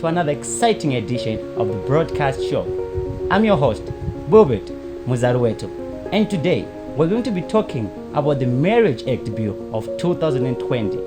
to another exciting edition of the Broadkast Show. I'm your host, Wilbert, muzaruwetu, and today we're going to be talking about the Marriage Act Bill of 2020.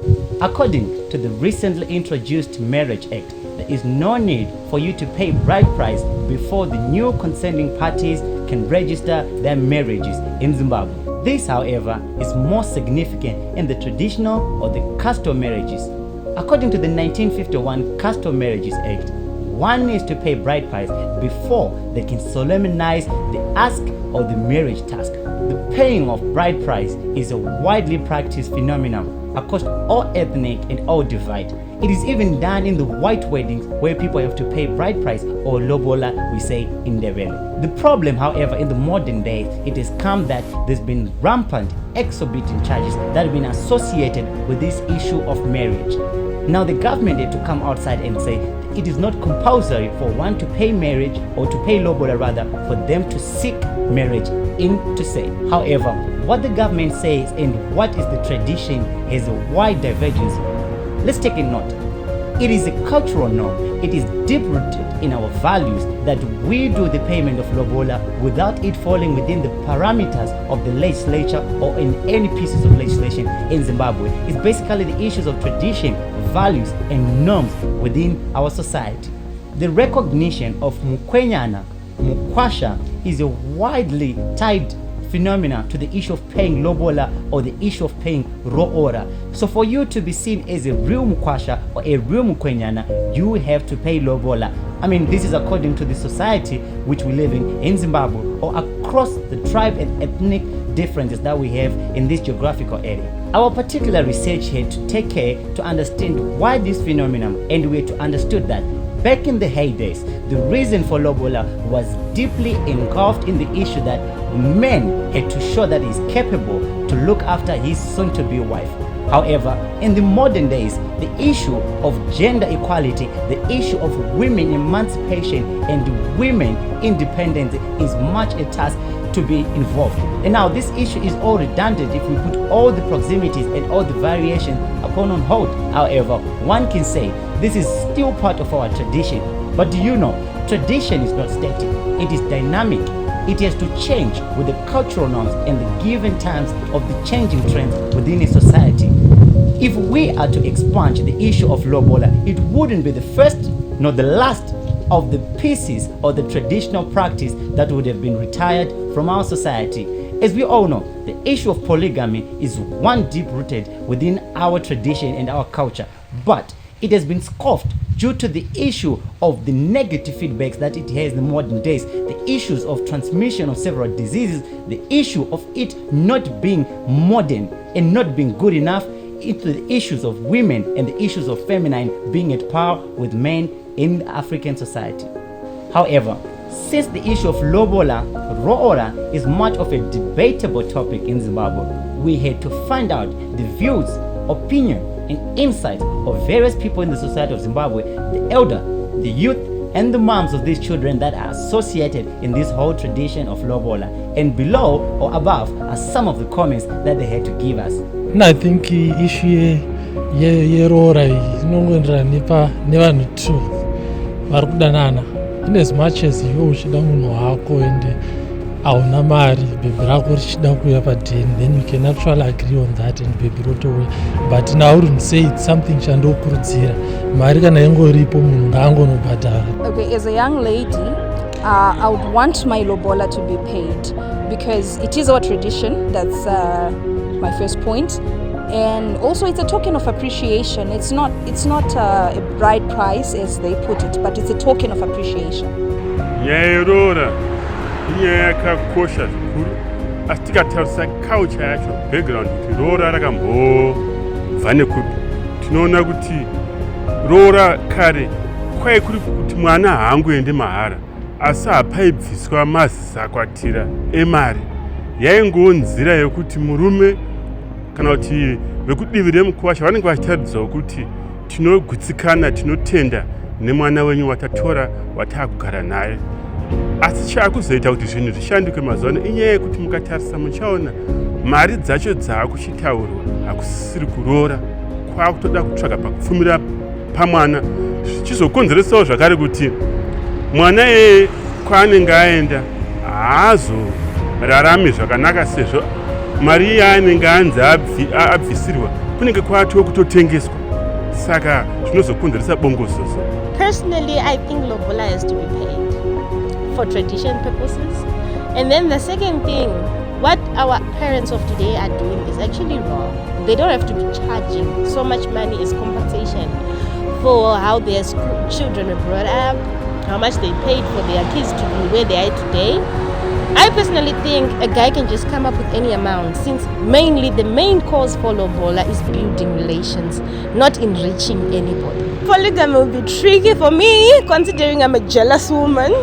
According to the recently introduced Marriage Act, there is no need for you to pay bride price before the new consenting parties can register their marriages in Zimbabwe. This, however, is more significant in the traditional or the customary marriages. According to the 1951 Customary Marriages Act, one needs to pay bride price before they can solemnize the ask or the marriage task. The paying of bride price is a widely practiced phenomenon across all ethnic and all divide. It is even done in the white weddings where people have to pay bride price, or Lobola we say in Ndebele. The problem, however, in the modern days, it has come that there's been rampant exorbitant charges that have been associated with this issue of marriage. Now the government had to come outside and say it is not compulsory for one to pay marriage or to pay Lobola rather for them to seek marriage into say. However, what the government says and what is the tradition has a wide divergence. Let's take a note. It is a cultural norm. It is deep-rooted in our values that we do the payment of Lobola without it falling within the parameters of the legislature or in any pieces of legislation in Zimbabwe. It's basically the issues of tradition, values, and norms within our society. The recognition of mukwenyana, mukwasha, is a widely tied phenomena to the issue of paying Lobola or the issue of paying Roora. So for you to be seen as a real mukwasha or a real mukwenyana, you have to pay Lobola. I mean, this is according to the society which we live in Zimbabwe, or across the tribe and ethnic differences that we have in this geographical area. Our particular research had to take care to understand why this phenomenon, and we had to understood that back in the heydays, the reason for Lobola was deeply engulfed in the issue that men had to show that he's capable to look after his soon-to-be wife. However, in the modern days, the issue of gender equality, the issue of women emancipation and women independence is much a task to be involved. And now this issue is all redundant if we put all the proximities and all the variations upon on hold. However, one can say this is still part of our tradition. But do you know, tradition is not static, it is dynamic. It has to change with the cultural norms and the given times of the changing trends within a society. If we are to expunge the issue of Lobola, it wouldn't be the first nor the last of the pieces or the traditional practice that would have been retired from our society. As we all know, the issue of polygamy is one deep-rooted within our tradition and our culture, but it has been scoffed due to the issue of the negative feedbacks that it has in the modern days, the issues of transmission of several diseases, the issue of it not being modern and not being good enough, into the issues of women and the issues of feminine being at par with men in African society. However, since the issue of Lobola, Roora is much of a debatable topic in Zimbabwe, we had to find out the views, opinion, and insights of various people in the society of Zimbabwe, the elder, the youth, and the moms of these children that are associated in this whole tradition of Lobola. And below or above are some of the comments that they had to give us. I think issue Roora inongoenderana nevanhu two vari kudanana. In as much as iwe uchida munhu wako ende hauna mari, bhebhi rako richida kuuya padheni, then you can actually agree on that and bhebhi rotouya. But now I wouldn't say it's something chandokurudzira. Mari kana ingoripo munhu ngaangonobhadhara. Okay, as a young lady, I would want my Lobola to be paid because it is our tradition. That's my first point. And also it's a token of appreciation. It's not a bride price as they put it, but it's a token of appreciation. Roora yakakosha zvikuru, asi tikatarisa culture yacho, background kuti Roora rakambobva nekupi, tinoona kuti Roora kare kwai kuri kuti mwana haangoende mahara, asi hapaibviswa mazakwatira emari. Yaingonzira yokuti murume kana kuti vekudivi remukwasha vanenge vachitaridzawo kuti tinogutsikana, tinotenda nemwana wenyu watatora wataakugara naye. Asi chaakuzoita kuti zvinhu zvishanduke mazuva ano inyaya yekuti mukatarisa muchaona mari dzacho dzaakuchitaurwa hakusisiri kuroora, kwaakutoda kutsvaga pakupfumira pamwana chizokonzeresawo zvakare kuti mwana kwaanenge aenda haazorarami zvakanaka sezvo mari yaanenge anzi abvisirwa kunenge kwatiwo kutotengeswa saka zvinozokonzeresa bongozozo. Personally, I think Lobola has to be paid for tradition purposes. And then the second thing, what our parents of today are doing is actually wrong. They don't have to be charging so much money as compensation for how their children were brought up, how much they paid for their kids to be where they are today. I personally think a guy can just come up with any amount, since mainly the main cause for Lobola is building relations, not enriching anybody. Polygamy will be tricky for me, considering I'm a jealous woman.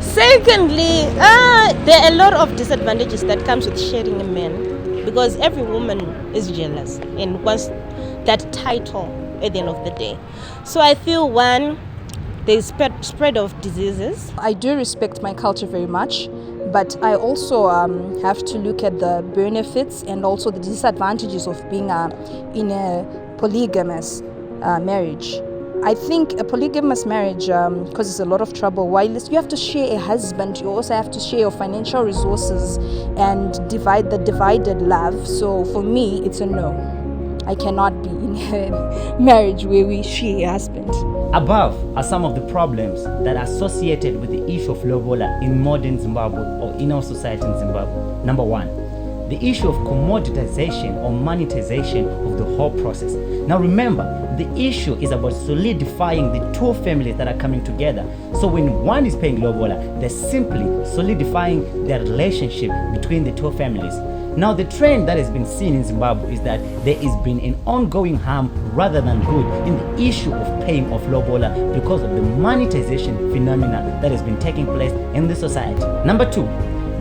Secondly, there are a lot of disadvantages that comes with sharing a man, because every woman is jealous and wants that title at the end of the day. So I feel, one, there's spread of diseases. I do respect my culture very much, but I also have to look at the benefits and also the disadvantages of being in a polygamous marriage. I think a polygamous marriage causes a lot of trouble. While you have to share a husband, you also have to share your financial resources and divide the divided love. So for me, it's a no. I cannot be in a marriage where we share a husband. Above are some of the problems that are associated with the issue of Lobola in modern Zimbabwe or in our society in Zimbabwe. Number one, the issue of commoditization or monetization of the whole process. Now remember, the issue is about solidifying the two families that are coming together. So when one is paying Lobola, they're simply solidifying their relationship between the two families. Now the trend that has been seen in Zimbabwe is that there has been an ongoing harm rather than good in the issue of paying of Lobola because of the monetization phenomena that has been taking place in the society. Number two,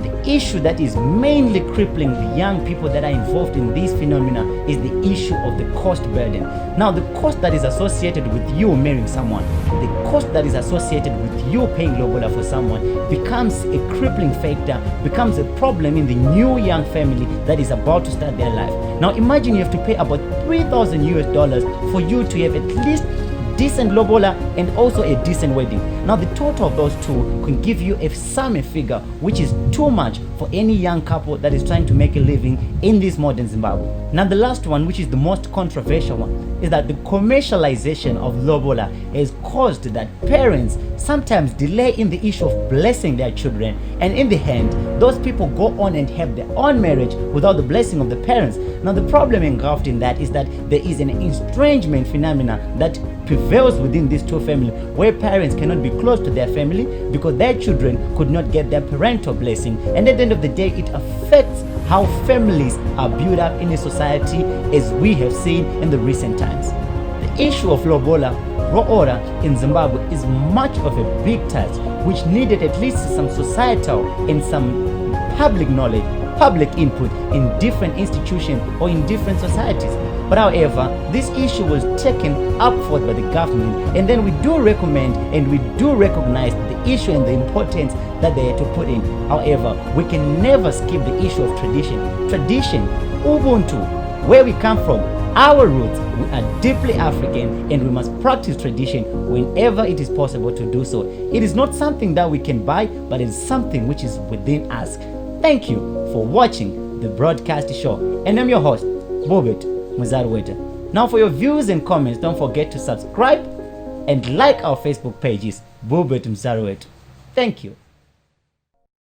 the issue that is mainly crippling the young people that are involved in these phenomena is the issue of the cost burden. Now the cost that is associated with you marrying someone, the cost that is associated with you paying Lobola for someone becomes a crippling factor, becomes a problem in the new young family that is about to start their life. Now imagine you have to pay about $3,000 for you to have at least decent Lobola and also a decent wedding. Now the total of those two can give you a figure which is too much for any young couple that is trying to make a living in this modern Zimbabwe. Now the last one, which is the most controversial one, is that the commercialization of Lobola has caused that parents sometimes delay in the issue of blessing their children, and in the end those people go on and have their own marriage without the blessing of the parents. Now the problem engulfed in that is that there is an estrangement phenomena that prevails within these two families, where parents cannot be close to their family because their children could not get their parental blessing, and at the end of the day it affects how families are built up in a society, as we have seen in the recent times. The issue of Lobola, Roora in Zimbabwe is much of a big task which needed at least some societal and some public knowledge, public input in different institutions or in different societies. But however, this issue was taken up forth by the government, and then we do recommend and we do recognize the issue and the importance that they had to put in. However, we can never skip the issue of tradition. Tradition, Ubuntu, where we come from, our roots, we are deeply African, and we must practice tradition whenever it is possible to do so. It is not something that we can buy, but it is something which is within us. Thank you for watching the Broadkast Show, and I'm your host, Wilbert. Now for your views and comments, don't forget to subscribe and like our Facebook pages, Wilbert Muzaruwetu. Thank you.